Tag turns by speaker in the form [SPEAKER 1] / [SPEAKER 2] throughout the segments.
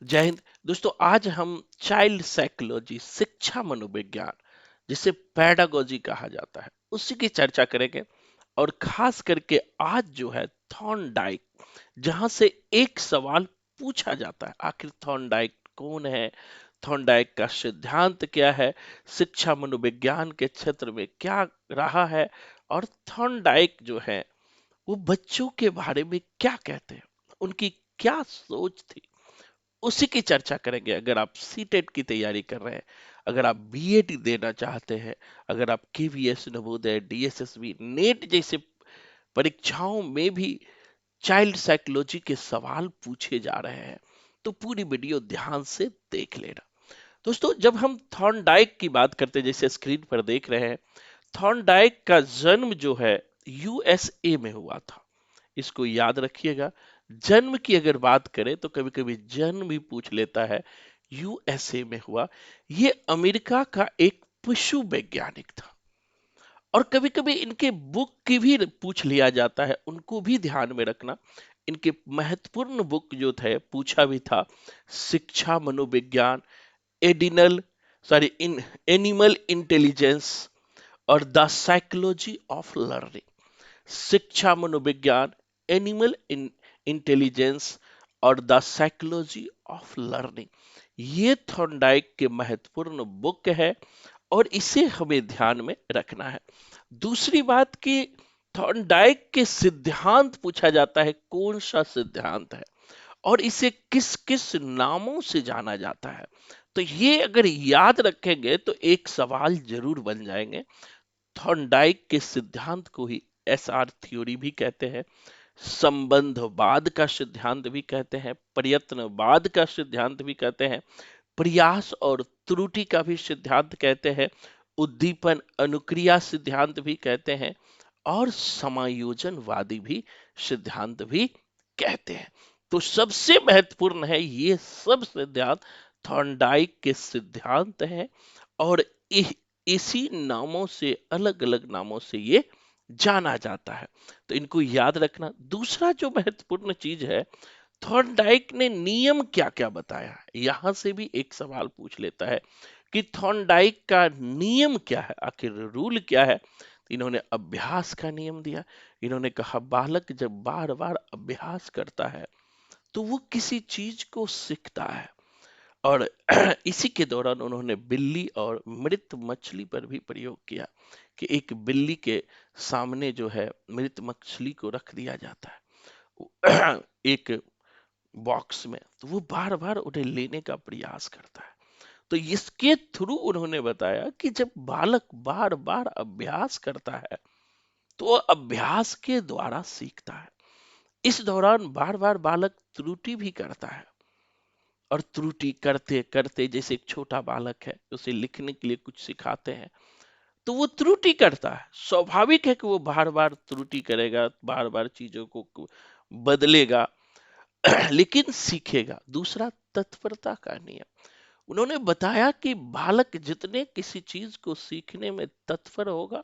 [SPEAKER 1] जय हिंद। दोस्तों, आज हम चाइल्ड साइकोलॉजी, शिक्षा मनोविज्ञान, जिसे पैडागोजी कहा जाता है, उसी की चर्चा करेंगे। और खास करके आज जो है थॉर्नडाइक, जहां से एक सवाल पूछा जाता है, आखिर थॉर्नडाइक कौन है, थॉर्नडाइक का सिद्धांत क्या है, शिक्षा मनोविज्ञान के क्षेत्र में क्या रहा है, और थॉर्नडाइक जो है वो बच्चों के बारे में क्या कहते हैं, उनकी क्या सोच थी, उसी की चर्चा करेंगे। अगर आप सीटेट की तैयारी कर रहे हैं, अगर आप बीएड देना चाहते हैं, अगर आप केवीएस, नवोदय, डीएसएसबी, नेट जैसे परीक्षाओं में भी चाइल्ड साइकोलॉजी के सवाल पूछे जा रहे हैं, तो पूरी वीडियो ध्यान से देख लेना। दोस्तों, जब हम थॉर्नडाइक की बात करते हैं, जैसे स्क्रीन पर देख रहे हैं, थॉर्नडाइक का जन्म जो है यूएसए में हुआ था। इसको याद रखिएगा। जन्म की अगर बात करें तो कभी कभी जन्म भी पूछ लेता है, यूएसए में हुआ। ये अमेरिका का एक पशु वैज्ञानिक था। और कभी कभी इनके बुक की भी पूछ लिया जाता है, उनको भी ध्यान में रखना। इनके महत्वपूर्ण बुक जो थे, पूछा भी था, शिक्षा मनोविज्ञान, adrenal sorry in animal intelligence और द साइकोलॉजी ऑफ लर्निंग। शिक्षा मनोविज्ञान, एनिमल इंटेलिजेंस और द साइकोलॉजी ऑफ लर्निंग, ये थॉर्नडाइक के महत्वपूर्ण बुक है और इसे हमें ध्यान में रखना है। दूसरी बात कि थॉर्नडाइक के सिद्धांत पूछा जाता है, कौन सा सिद्धांत है और इसे किस किस नामों से जाना जाता है। तो ये अगर याद रखेंगे तो एक सवाल जरूर बन जाएंगे। थॉर्नडाइक के सिद्धांत को ही एसआर थ्योरी भी कहते हैं, संबंधवाद का सिद्धांत भी कहते हैं, प्रयत्नवाद का सिद्धांत भी कहते हैं, प्रयास और त्रुटि का भी सिद्धांत कहते हैं, उद्दीपन अनुक्रिया सिद्धांत भी कहते हैं, और समायोजनवादी भी सिद्धांत भी कहते हैं। तो सबसे महत्वपूर्ण है, ये सब सिद्धांत थॉर्नडाइक के सिद्धांत हैं और इसी नामों से, अलग अलग नामों से ये जाना जाता है। तो इनको याद रखना। दूसरा जो महत्वपूर्ण चीज है, थॉर्नडाइक ने नियम क्या क्या बताया, यहां से भी एक सवाल पूछ लेता है कि थॉर्नडाइक का नियम क्या है, आखिर रूल क्या है। इन्होंने अभ्यास का नियम दिया। इन्होंने कहा बालक जब बार बार अभ्यास करता है तो वो किसी चीज को सीखता है। और इसी के दौरान उन्होंने बिल्ली और मृत मछली पर भी प्रयोग किया कि एक बिल्ली के सामने जो है मृत मछली को रख दिया जाता है एक बॉक्स में, तो वो बार बार उन्हें लेने का प्रयास करता है। तो इसके थ्रू उन्होंने बताया कि जब बालक बार बार अभ्यास करता है तो वो अभ्यास के द्वारा सीखता है। इस दौरान बार बार बालक त्रुटि भी करता है, और त्रुटि करते करते, जैसे एक छोटा बालक है, उसे लिखने के लिए कुछ सिखाते हैं तो वो त्रुटि करता है। स्वाभाविक है कि वो बार बार त्रुटि करेगा, बार बार चीजों को बदलेगा लेकिन सीखेगा। दूसरा, तत्परता का नियम। उन्होंने बताया कि बालक जितने किसी चीज को सीखने में तत्पर होगा,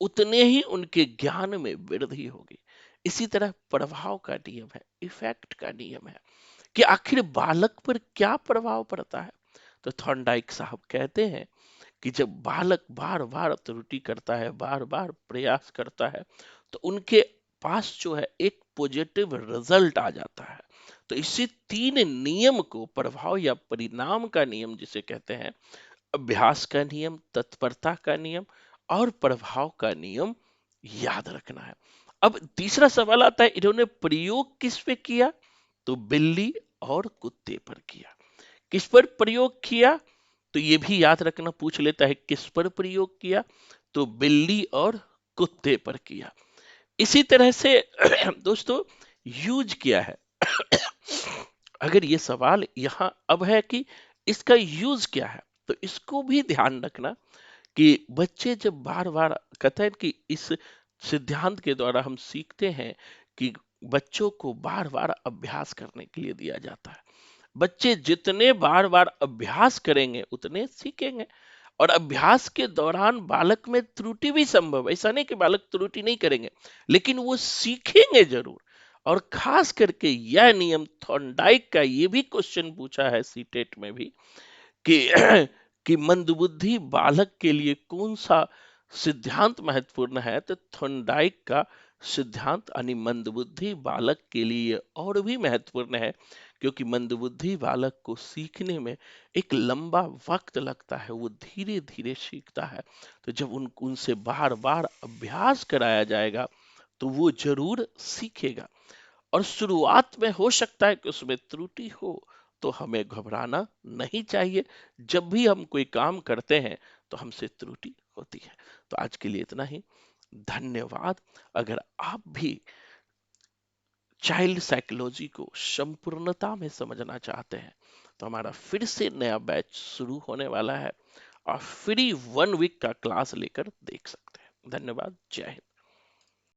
[SPEAKER 1] उतने ही उनके ज्ञान में वृद्धि होगी। इसी तरह प्रभाव का नियम है, इफेक्ट का नियम है कि आखिर बालक पर क्या प्रभाव पड़ता है। तो थॉर्नडाइक साहब कहते हैं कि जब बालक बार बार त्रुटि करता है, बार बार प्रयास करता है, तो उनके पास जो है एक पॉजिटिव रिजल्ट आ जाता है। तो इसी तीन नियम को, प्रभाव या परिणाम का नियम जिसे कहते हैं, अभ्यास का नियम, तत्परता का नियम और प्रभाव का नियम, याद रखना है। अब तीसरा सवाल आता है, इन्होंने प्रयोग किस पे किया, तो बिल्ली और कुत्ते पर किया। किस पर प्रयोग किया, तो ये भी याद रखना, पूछ लेता है किस पर प्रयोग किया, तो बिल्ली और कुत्ते पर किया। इसी तरह से दोस्तों, यूज किया है। अगर ये सवाल यहां अब है कि इसका यूज क्या है, तो इसको भी ध्यान रखना कि बच्चे जब बार बार कहते हैं कि इस सिद्धांत के द्वारा हम सीखते हैं कि बच्चों को बार बार अभ्यास करने के लिए दिया जाता है। बच्चे जितने बार बार अभ्यास करेंगे उतने सीखेंगे। और अभ्यास के दौरान बालक में त्रुटि भी संभव है, ऐसा नहीं कि बालक त्रुटि नहीं करेंगे, लेकिन वो सीखेंगे जरूर। और खास करके यह नियम थॉर्नडाइक का ये भी क्वेश्चन पूछा है सीटेट में भी कि कि मंदबुद्धि बालक के लिए कौन सा सिद्धांत महत्वपूर्ण है, तो थॉर्नडाइक का सिद्धांत यानी मंदबुद्धि बालक के लिए और भी महत्वपूर्ण है, क्योंकि मंदबुद्धि बालक को सीखने में एक लंबा वक्त लगता है, वो धीरे धीरे सीखता है। तो जब उनसे बार बार अभ्यास कराया जाएगा तो वो जरूर सीखेगा। और शुरुआत में हो सकता है कि उसमें त्रुटि हो, तो हमें घबराना नहीं चाहिए। जब भी हम कोई काम करते हैं तो हमसे त्रुटि होती है। तो आज के लिए इतना ही। धन्यवाद। अगर आप भी चाइल्ड साइकोलॉजी को संपूर्णता में समझना चाहते हैं तो हमारा फिर से नया बैच शुरू होने वाला है, और फ्री 1 वीक का क्लास लेकर देख सकते हैं। धन्यवाद। जय हिंद।